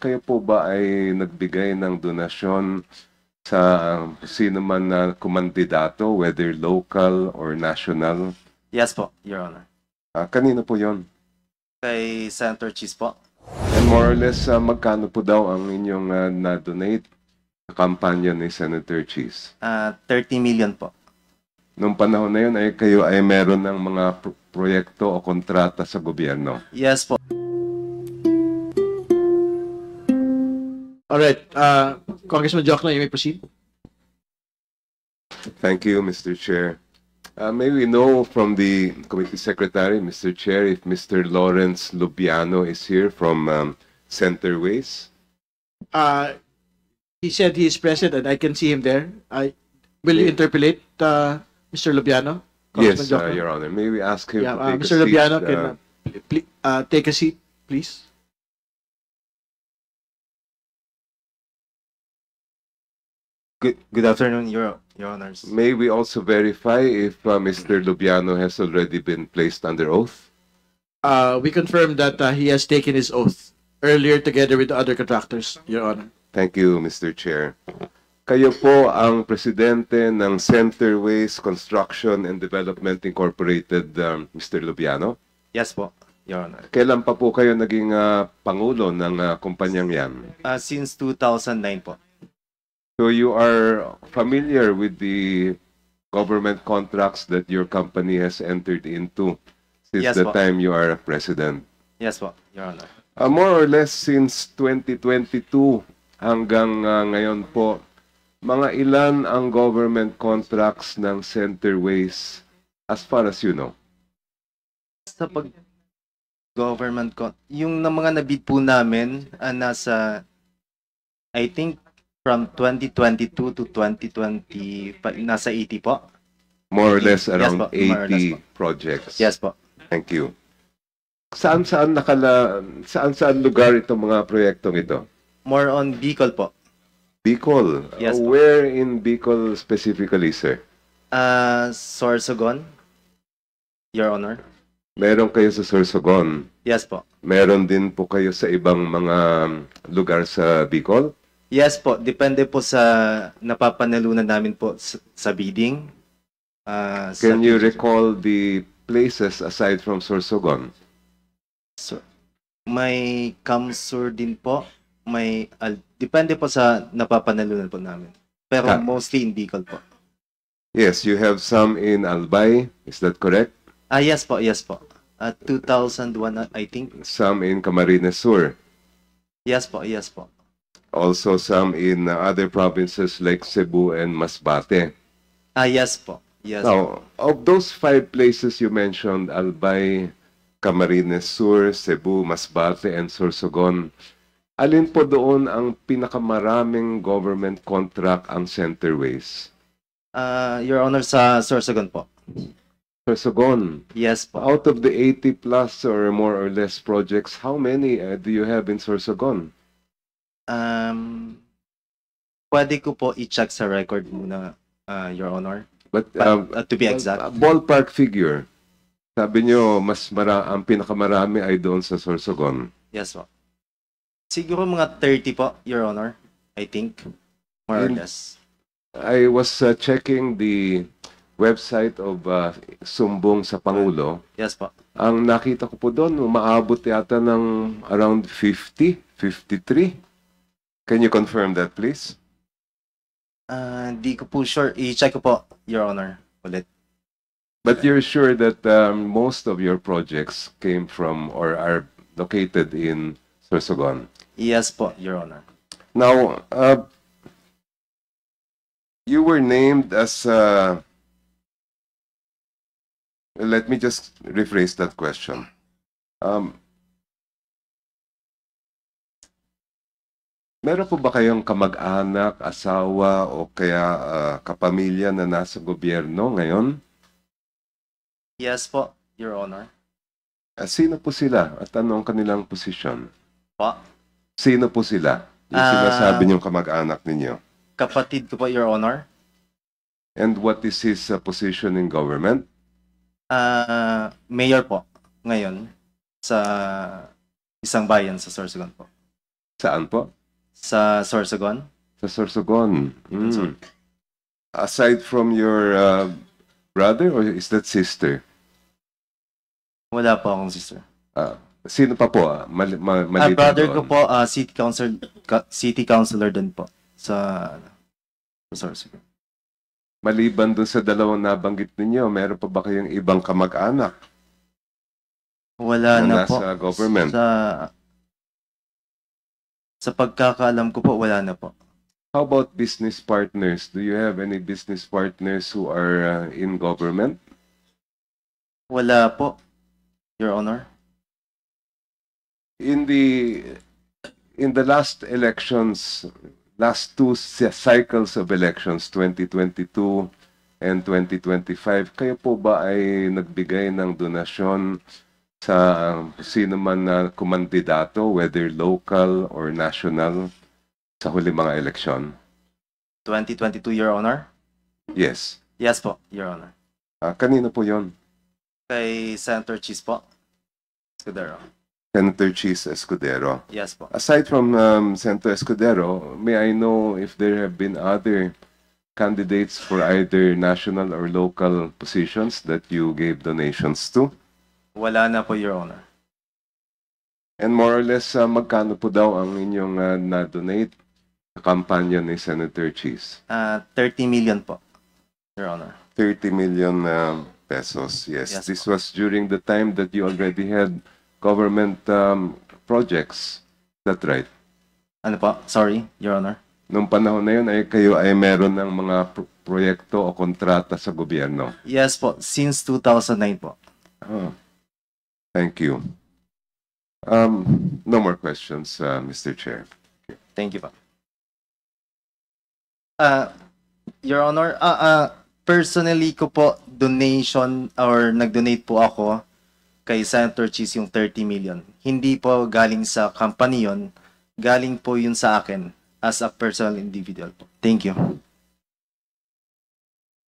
kayo po ba ay nagbigay ng donasyon sa sino man na kumandidato, whether local or national? Yes po, Your Honor. Kanino po yon? Kay Senator Cheese po. And more or less, magkano po daw ang inyong na-donate sa kampanya ni Senator Cheese? 30 million po. Nung panahon na yun, ay kayo ay meron ng mga proyekto o kontrata sa gobyerno? Yes po. All right. Congressman Jokno, you may proceed. Thank you, Mr. Chair. May we know from the Committee Secretary, Mr. Chair, if Mr. Lawrence Lubiano is here from Centerways? He said he is present and I can see him there. Will you interpolate, Mr. Lubiano? Yes, Jokno? Your Honor. May we ask him to take Mr. a Lubiano, seat? can take a seat, please. Good afternoon, Your Honors. May we also verify if Mr. Lubiano has already been placed under oath? We confirm that he has taken his oath earlier together with the other contractors, Your Honor. Thank you, Mr. Chair. Kayo po ang presidente ng Centerways Construction and Development Incorporated, Mr. Lubiano. Yes po, Your Honor. Kailan pa po kayo naging pangulo ng kumpanyang yan? Since 2009 po. So you are familiar with the government contracts that your company has entered into since Yes, the po. time you are a president? Yes po, Your Honor. More or less since 2022 hanggang ngayon po, mga ilan ang government contracts ng Centerways as far as you know? Sa government yung na mga nabid po namin, nasa, I think, from 2022 to 2020, nasa 80 po. More or less Yes around po, more or less 80 po. projects. Yes po. Thank you. Saan-saan lugar itong mga proyektong ito? More on Bicol po. Bicol. Yes, po. Where in Bicol specifically, sir? Sorsogon, Your Honor. Meron kayo sa Sorsogon. Yes po. Meron din po kayo sa ibang mga lugar sa Bicol? Yes po, depende po sa napapanalunan namin po sa bidding. Can you recall the places aside from Sorsogon? So, may Kamsur din po. May depende po sa napapanalunan po namin. Pero mostly in Bicol po. Yes, you have some in Albay. Is that correct? Yes po, yes po. 2001, I think. Some in Camarines Sur. Yes po, yes po. Also some in other provinces like Cebu and Masbate. Yes po. Yes. Now, of those 5 places you mentioned, Albay, Camarines Sur, Cebu, Masbate, and Sorsogon, alin po doon ang pinakamaraming government contract ang Centerways? Your Honor, sa Sorsogon po. Sorsogon. Yes po. Out of the 80 plus or more or less projects, how many do you have in Sorsogon? Pwede ko po i-check sa record muna, Your Honor. But To be exact. ballpark figure. Sabi nyo, ang pinakamarami ay doon sa Sorsogon. Yes po. Siguro mga 30 po, Your Honor. I think. More or less. I was checking the website of Sumbong sa Pangulo. Yes po. Ang nakita ko po doon, umaabot yata ng around 50, 53. Can you confirm that, please? Di ko po sure. I-check ko po, Your Honor. Ulit. But you're sure that most of your projects came from or are located in Sorsogon? Yes po, Your Honor. Now, you were named as... let me just rephrase that question. Meron po ba kayong kamag-anak, asawa, o kaya kapamilya na nasa gobyerno ngayon? Yes po, Your Honor. Sino po sila at ano ang kanilang posisyon? Po? Sino po sila? Yung sinasabi niyong kamag-anak ninyo. Kapatid ko po, Your Honor. And what is his position in government? Mayor po, ngayon, sa isang bayan sa Sorsogon po. Saan po? Sa Sorsogon. Sa Sorsogon. Sorry. Aside from your brother or is that sister? Wala po akong sister. Sino pa po? Maliban Brother doon. ko po, city councilor din po sa Sorsogon. Maliban doon sa dalawang nabanggit ninyo, meron pa ba kayong ibang kamag-anak Wala na na po. nasa government? Sa pagkakaalam ko po, wala na po. How about business partners? Do you have any business partners who are in government? Wala po, Your Honor. In the last elections, last two cycles of elections, 2022 and 2025, kayo po ba ay nagbigay ng donasyon sa sino man na kumandidato, whether local or national, sa huli mga eleksyon? 2022, Your Honor? Yes. Yes po, Your Honor. Kanino po yon? Kay Senator Cheese po. Escudero. Senator Cheese Escudero. Yes po. Aside from Senator Escudero, may I know if there have been other candidates for either national or local positions that you gave donations to? Wala na po, Your Honor. And more or less, magkano po daw ang inyong na-donate sa kampanya ni Senator Cheese? 30 million po, Your Honor. 30 million pesos, yes. Yes, This was during the time that you already had government projects. Is that right? Ano po? Sorry, Your Honor. Nung panahon na yun, kayo ay meron ng mga proyekto o kontrata sa gobyerno. Yes po, since 2009 po. Oh, thank you. No more questions, Mr. Chair. Thank you po. Your Honor, personally ko po donation or nag-donate po ako kay Senator Cheese yung 30 million. Hindi po galing sa company yon, galing po yun sa akin as a personal individual po. Thank you.